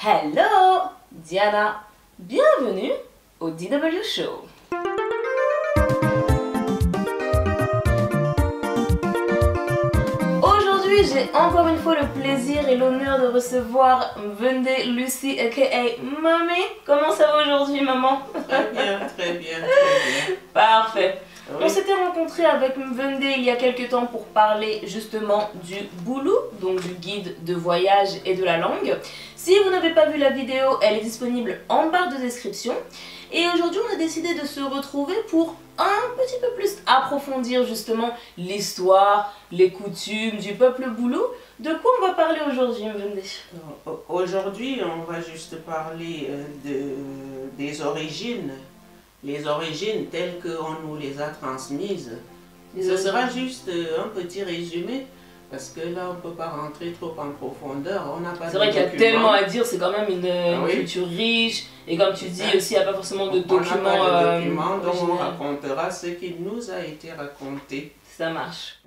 Hello, Diana. Bienvenue au DW Show. Aujourd'hui, j'ai encore une fois le plaisir et l'honneur de recevoir Mvende Lucy aka Mamie. Comment ça va aujourd'hui, maman? Très bien, très bien, très bien. Parfait. Oui. On s'était rencontrés avec Mvende il y a quelques temps pour parler justement du Boulou, donc du guide de voyage et de la langue. Si vous n'avez pas vu la vidéo, elle est disponible en barre de description. Et aujourd'hui, on a décidé de se retrouver pour un petit peu plus approfondir justement l'histoire, les coutumes du peuple Boulou. De quoi on va parler aujourd'hui, Mvende? Aujourd'hui, on va juste parler des origines. Les origines telles qu'on nous les a transmises. Ce sera juste un petit résumé, parce que là, on ne peut pas rentrer trop en profondeur. On n'a pas. C'est vrai qu'il y a tellement à dire, c'est quand même une culture riche, et comme tu dis aussi, il n'y a pas forcément de documents. On n'a pas de documents, donc on racontera ce qui nous a été raconté. Ça marche.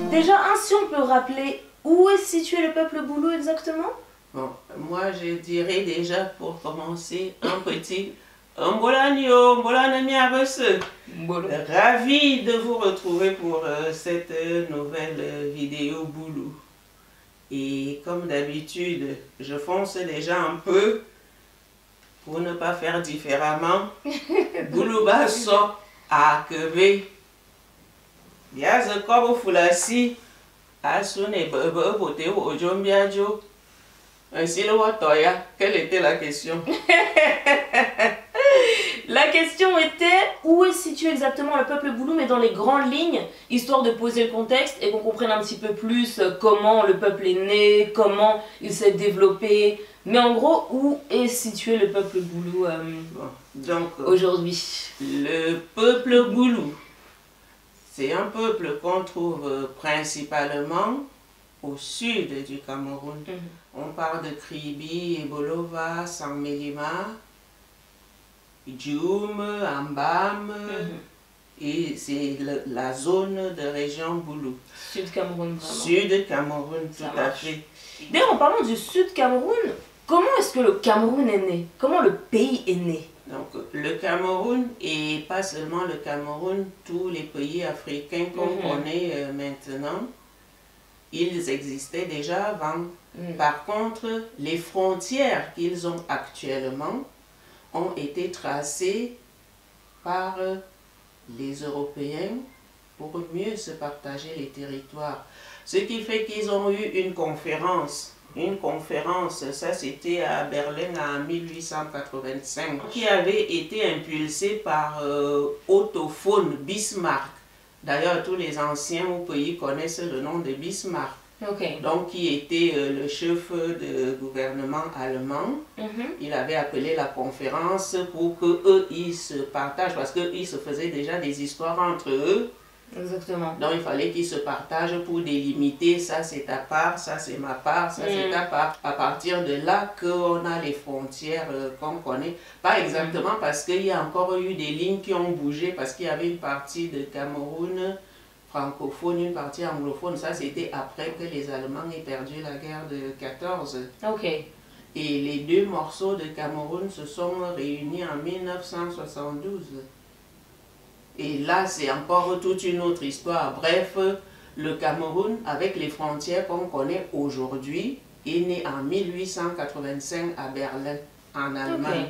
Déjà, si on peut rappeler où est situé le peuple Boulou exactement? Bon, moi je dirais déjà pour commencer un petit Mbolanio, Mbolanami Abese. Ravi de vous retrouver pour cette nouvelle vidéo Boulou. Et comme d'habitude, je fonce déjà un peu pour ne pas faire différemment. Boulou basso à Kebe. Biaze kobo fulasi. Asune bebe bote ojombiajo. Ainsi le Watoya, quelle était la question? La question était où est situé exactement le peuple Boulou, mais dans les grandes lignes, histoire de poser le contexte et qu'on comprenne un petit peu plus comment le peuple est né, comment il s'est développé. Mais en gros, où est situé le peuple Boulou aujourd'hui? Le peuple Boulou, c'est un peuple qu'on trouve principalement au sud du Cameroun. On parle de Kribi, Ebolova, Sangmelima, Djoum, Ambam, et c'est la zone de région Boulou. Sud Cameroun, vraiment. Sud Cameroun, tout à fait. D'ailleurs, en parlant du Sud Cameroun, comment est-ce que le Cameroun est né? Comment le pays est né? Donc, le Cameroun, et pas seulement le Cameroun, tous les pays africains qu'on connaît maintenant, ils existaient déjà avant. Par contre, les frontières qu'ils ont actuellement ont été tracées par les Européens pour mieux se partager les territoires. Ce qui fait qu'ils ont eu une conférence. Une conférence, ça c'était à Berlin en 1885, qui avait été impulsée par Otto von Bismarck. D'ailleurs, tous les anciens au pays connaissent le nom de Bismarck. Donc, qui était le chef de gouvernement allemand. Il avait appelé la conférence pour qu'eux, ils se partagent, parce qu'ils se faisaient déjà des histoires entre eux. Exactement. Donc, il fallait qu'ils se partagent pour délimiter, ça c'est ta part, ça c'est ma part, ça c'est ta part. À partir de là qu'on a les frontières qu'on connaît. Pas exactement parce qu'il y a encore eu des lignes qui ont bougé, parce qu'il y avait une partie de Cameroun francophone, une partie anglophone. Ça c'était après que les Allemands aient perdu la guerre de 14. Et les deux morceaux de Cameroun se sont réunis en 1972. Et là, c'est encore toute une autre histoire. Bref, le Cameroun, avec les frontières qu'on connaît aujourd'hui, est né en 1885 à Berlin, en Allemagne.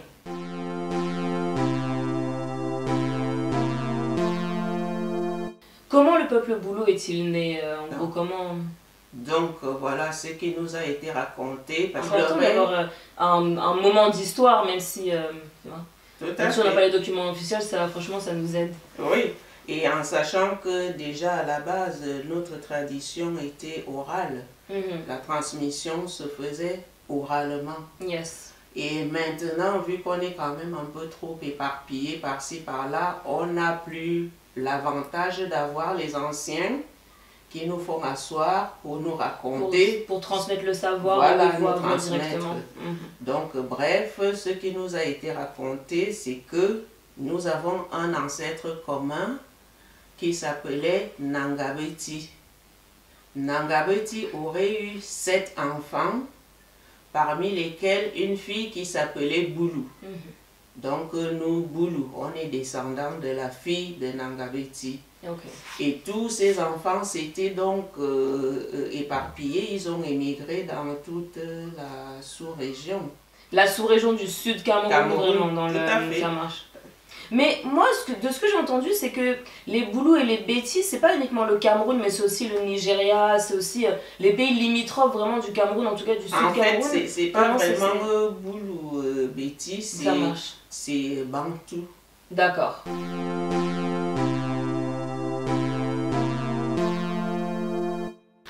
Comment le peuple Boulou est-il né? En gros, comment... Donc voilà ce qui nous a été raconté. Parce que d'avoir un moment d'histoire, même si... Même si on n'a pas les documents officiels, ça, franchement, ça nous aide. Oui, et en sachant que déjà à la base, notre tradition était orale. La transmission se faisait oralement. Et maintenant, vu qu'on est quand même un peu trop éparpillé par-ci, par-là, on n'a plus l'avantage d'avoir les anciens qui nous font asseoir pour nous raconter. Pour transmettre le savoir, voilà, nous transmettre. Directement. Donc, bref, ce qui nous a été raconté, c'est que nous avons un ancêtre commun qui s'appelait Nangabeti. Nangabeti aurait eu 7 enfants, parmi lesquels une fille qui s'appelait Boulou. Donc nous, Boulou, on est descendants de la fille de Nangabeti. Et tous ces enfants s'étaient donc éparpillés, ils ont émigré dans toute la sous-région. La sous-région du sud Cameroun, vraiment, dans le Camargue. Mais moi, de ce que j'ai entendu, c'est que les Boulous et les Bétis, c'est pas uniquement le Cameroun, mais c'est aussi le Nigeria, c'est aussi les pays limitrophes vraiment du Cameroun, en tout cas du sud Cameroun. En fait, c'est pas vraiment Boulou, Bétis, c'est Bantou. D'accord.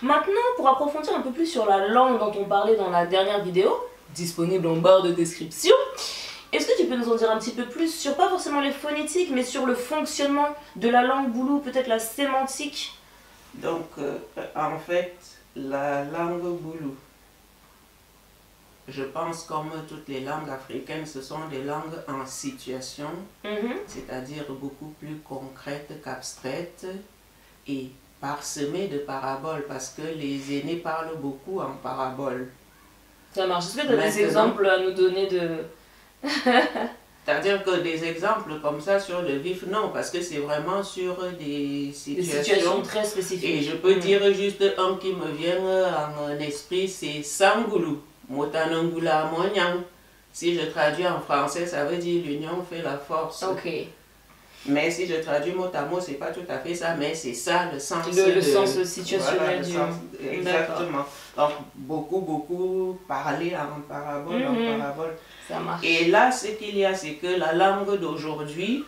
Maintenant, pour approfondir un peu plus sur la langue dont on parlait dans la dernière vidéo, disponible en barre de description, est-ce que tu peux nous en dire un petit peu plus sur, pas forcément les phonétiques, mais sur le fonctionnement de la langue boulou, peut-être la sémantique? Donc, en fait, la langue boulou, je pense comme toutes les langues africaines, ce sont des langues en situation, c'est-à-dire beaucoup plus concrètes qu'abstraites et parsemées de paraboles, parce que les aînés parlent beaucoup en paraboles. Ça marche. Est-ce que tu as des exemples à nous donner de... C'est-à-dire que des exemples comme ça sur le vif, non, parce que c'est vraiment sur des situations très spécifiques. Et je peux dire juste un qui me vient en esprit, c'est Sangoulou, Motanangula Monyang. Si je traduis en français, ça veut dire l'union fait la force. Mais si je traduis mot à mot, c'est pas tout à fait ça, mais c'est ça le sens. Le sens situationnel du... Exactement. Donc, beaucoup parler en parabole, en parabole. Ça marche. Et là, ce qu'il y a, c'est que la langue d'aujourd'hui,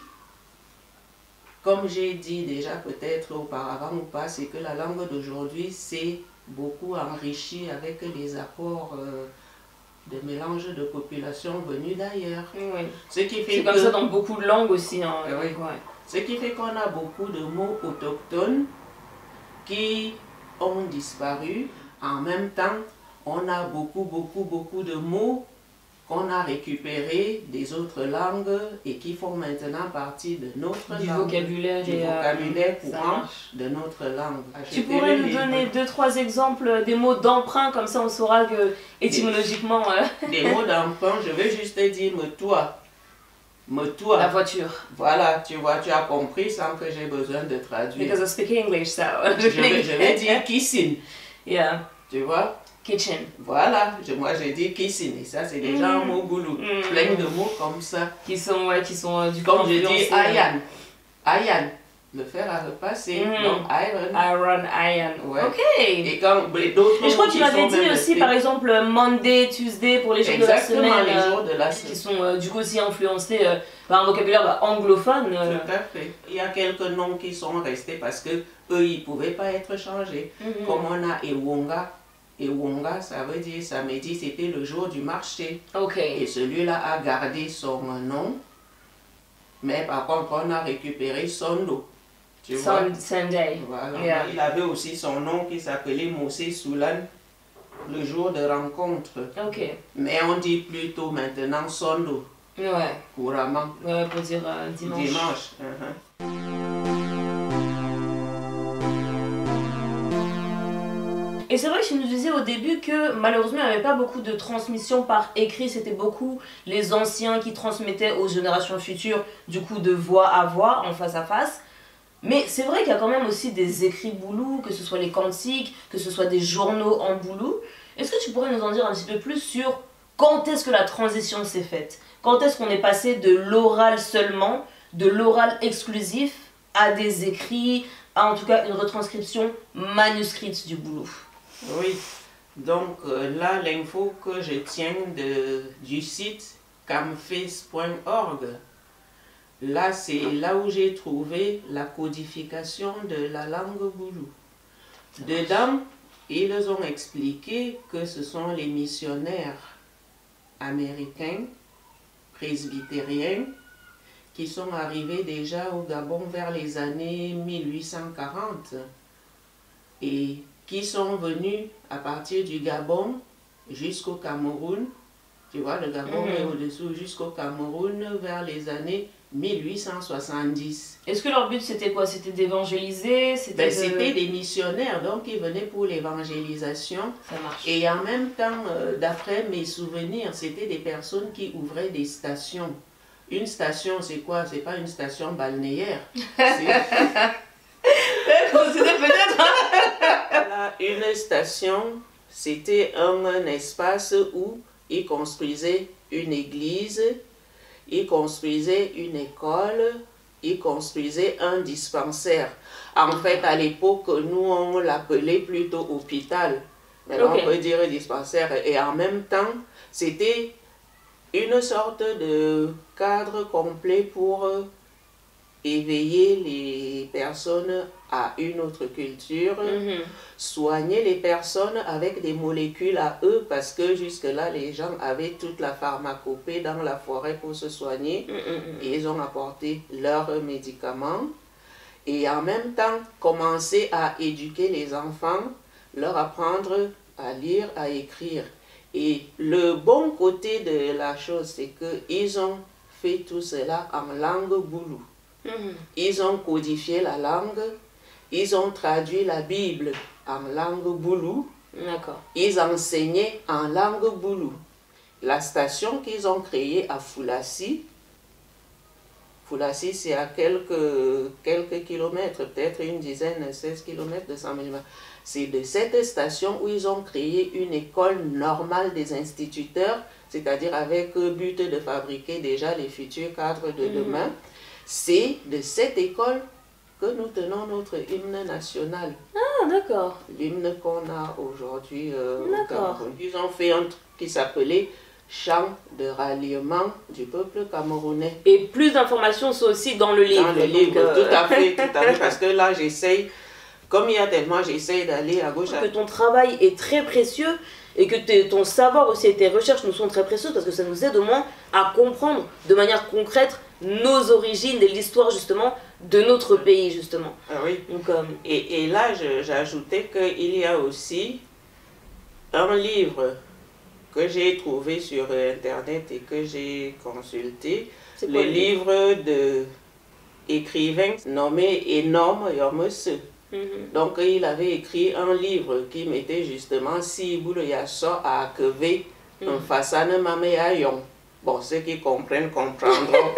comme j'ai dit déjà peut-être auparavant ou pas, c'est que la langue d'aujourd'hui s'est beaucoup enrichie avec les apports de mélange de populations venues d'ailleurs. C'est comme ça dans beaucoup de langues aussi. Hein. Ce qui fait qu'on a beaucoup de mots autochtones qui ont disparu. En même temps, on a beaucoup de mots qu'on a récupérés des autres langues et qui font maintenant partie de notre langue. Vocabulaire courant de notre langue. Tu pourrais nous donner 2-3 exemples des mots d'emprunt, comme ça on saura que étymologiquement... Des mots d'emprunt, je vais juste dire me toi. La voiture. Voilà, tu vois, tu as compris sans que j'ai besoin de traduire. Because I speak English, so... je vais dire kissing. Tu vois? Kitchen. Voilà, moi j'ai dit kissing, et ça c'est déjà un mot boulou. Plein de mots comme ça. Qui sont du coup comme je dis Ayan. Ayan, le fer à repasser. Donc iron. Iron. Ok. Et quand d'autres. Et je crois que tu m'avais dit aussi par exemple Monday, Tuesday pour les jours de la semaine. Les jours de la semaine. Qui sont du coup aussi influencés par un vocabulaire anglophone. Tout à fait. Il y a quelques noms qui sont restés parce que eux ils ne pouvaient pas être changés. Comme on a Ewonga. Et Wonga, ça veut dire samedi, c'était le jour du marché. Et celui-là a gardé son nom. Mais par contre, on a récupéré Sondo. Tu vois? Sunday. Voilà. Il avait aussi son nom qui s'appelait Mosé Soulan, le jour de rencontre. Mais on dit plutôt maintenant Sondo. Couramment. Pour dire dimanche. Et c'est vrai que tu nous disais au début que malheureusement il n'y avait pas beaucoup de transmission par écrit, c'était beaucoup les anciens qui transmettaient aux générations futures, du coup de voix à voix, en face à face. Mais c'est vrai qu'il y a quand même aussi des écrits boulous, que ce soit les cantiques, que ce soit des journaux en boulou. Est-ce que tu pourrais nous en dire un petit peu plus sur quand est-ce que la transition s'est faite? Quand est-ce qu'on est passé de l'oral seulement, de l'oral exclusif, à des écrits, à en tout cas une retranscription manuscrite du boulou? Oui, donc là, l'info que je tiens du site camface.org, là, c'est là où j'ai trouvé la codification de la langue boulou. Dedans, ils ont expliqué que ce sont les missionnaires américains, presbytériens, qui sont arrivés déjà au Gabon vers les années 1840 et qui sont venus à partir du Gabon jusqu'au Cameroun. Tu vois, le Gabon est au-dessous jusqu'au Cameroun vers les années 1870. Est-ce que leur but c'était quoi? C'était d'évangéliser? C'était des missionnaires, donc ils venaient pour l'évangélisation. Ça marche. Et en même temps, d'après mes souvenirs, c'était des personnes qui ouvraient des stations. Une station, c'est quoi? C'est pas une station balnéaire. Une station, c'était un espace où ils construisaient une église, ils construisaient une école, ils construisaient un dispensaire. En fait, à l'époque, nous, on l'appelait plutôt hôpital. Maintenant, on peut dire dispensaire. Et en même temps, c'était une sorte de cadre complet pour éveiller les personnes à une autre culture, soigner les personnes avec des molécules à eux, parce que jusque-là, les gens avaient toute la pharmacopée dans la forêt pour se soigner, et ils ont apporté leurs médicaments, et en même temps, commencer à éduquer les enfants, leur apprendre à lire, à écrire. Et le bon côté de la chose, c'est qu'ils ont fait tout cela en langue boulou. Ils ont codifié la langue, ils ont traduit la Bible en langue boulou, ils enseignaient en langue boulou. La station qu'ils ont créée à Foulassi, c'est à quelques kilomètres, peut-être une dizaine, 16 kilomètres de San Melima. C'est de cette station où ils ont créé une école normale des instituteurs, c'est-à-dire avec but de fabriquer déjà les futurs cadres de demain. C'est de cette école que nous tenons notre hymne national. Ah, d'accord. L'hymne qu'on a aujourd'hui au Cameroun. Ils ont fait un truc qui s'appelait Chant de ralliement du peuple camerounais. Et plus d'informations sont aussi dans le livre. Dans le livre, tout à fait, parce que là j'essaye, comme il y a tellement, j'essaye d'aller à gauche. Que ton travail est très précieux et que ton savoir aussi et tes recherches nous sont très précieuses parce que ça nous aide au moins à comprendre de manière concrète nos origines et l'histoire justement de notre pays justement. Ah oui. Donc, et là j'ajoutais qu'il y a aussi un livre que j'ai trouvé sur internet et que j'ai consulté, le livre de écrivain nommé Énorme Yormese. Donc il avait écrit un livre qui mettait justement si boule yasso à Keve un façane mamé ayon. Bon, ceux qui comprennent comprendront.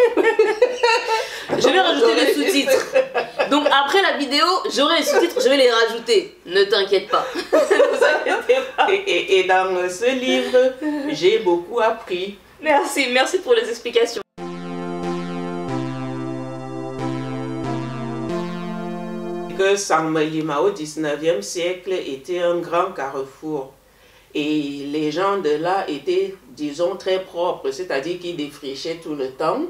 Je vais rajouter les sous-titres. Donc après la vidéo, j'aurai les sous-titres, je vais les rajouter. Ne t'inquiète pas. Ne vous inquiétez pas. Et dans ce livre, j'ai beaucoup appris. Merci pour les explications. Que San Melima au 19e siècle était un grand carrefour. Et les gens de là étaient, disons, très propres, c'est-à-dire qu'ils défrichaient tout le temps.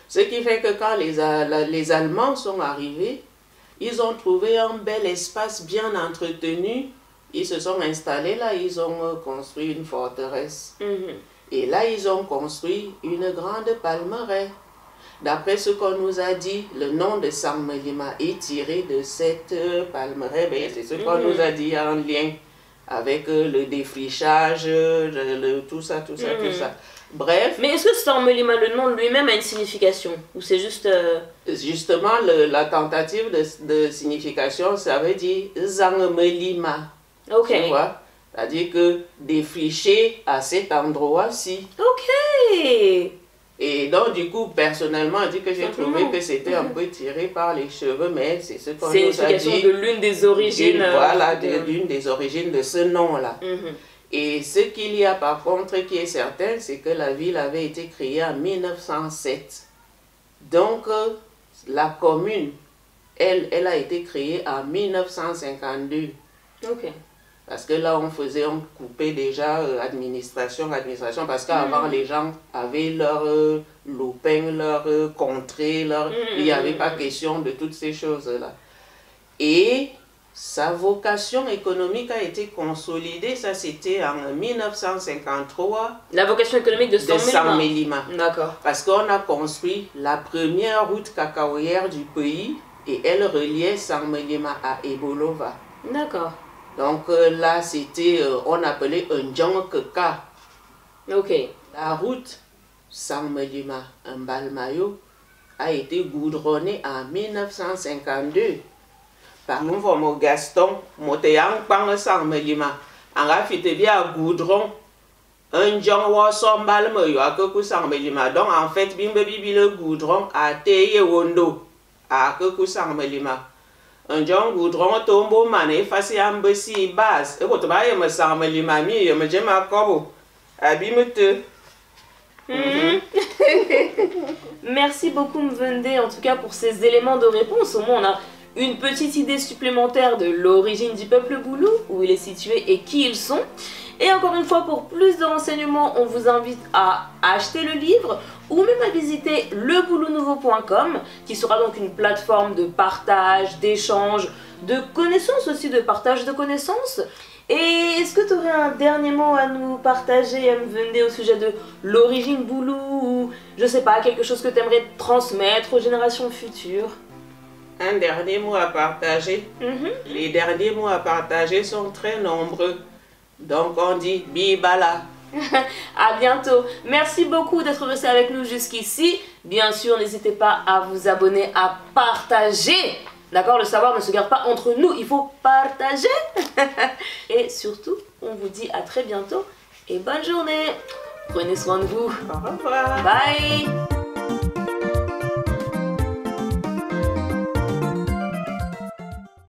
Ce qui fait que quand les Allemands sont arrivés, ils ont trouvé un bel espace bien entretenu. Ils se sont installés là, ils ont construit une forteresse. Et là, ils ont construit une grande palmeraie. D'après ce qu'on nous a dit, le nom de San Melima est tiré de cette palmeraie. C'est ce qu'on nous a dit en lien avec le défrichage, tout ça. Bref. Mais est-ce que San Melima, le nom lui-même, a une signification? Ou c'est juste... Justement, la tentative de signification, ça veut dire San Melima. Ok. Tu vois? C'est-à-dire que défricher à cet endroit-ci. Ok. Et donc, du coup, personnellement, je dis que j'ai trouvé que c'était un peu tiré par les cheveux, mais c'est ce qu'on nous a dit. C'est l'explication de l'une des origines. Voilà, l'une des origines de ce nom-là. Et ce qu'il y a par contre qui est certain, c'est que la ville avait été créée en 1907. Donc, la commune, elle a été créée en 1952. Ok. Parce que là, on coupait déjà administration, parce qu'avant, les gens avaient leur lopin, leur contrée, il n'y avait pas question de toutes ces choses-là. Et sa vocation économique a été consolidée, ça c'était en 1953. La vocation économique de San Melima. D'accord. Parce qu'on a construit la première route cacaoyère du pays et elle reliait San Melima à Ebolova. D'accord. Donc là, c'était, on appelait un Djonkeka. Ok. La route San Melima, un Balmayo, a été goudronné en 1952 par Nouveau Gaston Moteyang Pang Sangmelima. En rafité bien goudron. Un John Wassambal me yo akaku Sangmelima. Donc en fait, bimbe bibi le goudron a teye wondo a akaku Sangmelima. Un John goudron tombo man effacé en bessi base. Et quand tu vas me Sangmelima mi yo me jema kobo. Abimete. Merci beaucoup Mvende en tout cas pour ces éléments de réponse. Au moins on a une petite idée supplémentaire de l'origine du peuple Boulou, où il est situé et qui ils sont. Et encore une fois, pour plus de renseignements, on vous invite à acheter le livre ou même à visiter leboulounouveau.com, qui sera donc une plateforme de partage, d'échange, de connaissances aussi, de partage de connaissances. Et est-ce que tu aurais un dernier mot à nous partager, Mvende, au sujet de l'origine Boulou, ou je sais pas, quelque chose que tu aimerais transmettre aux générations futures? Un dernier mot à partager. Les derniers mots à partager sont très nombreux. Donc on dit Bibala. À bientôt. Merci beaucoup d'être resté avec nous jusqu'ici. Bien sûr, n'hésitez pas à vous abonner, à partager. D'accord, le savoir ne se garde pas entre nous, il faut partager. Et surtout, on vous dit à très bientôt et bonne journée. Prenez soin de vous. Au revoir. Bye.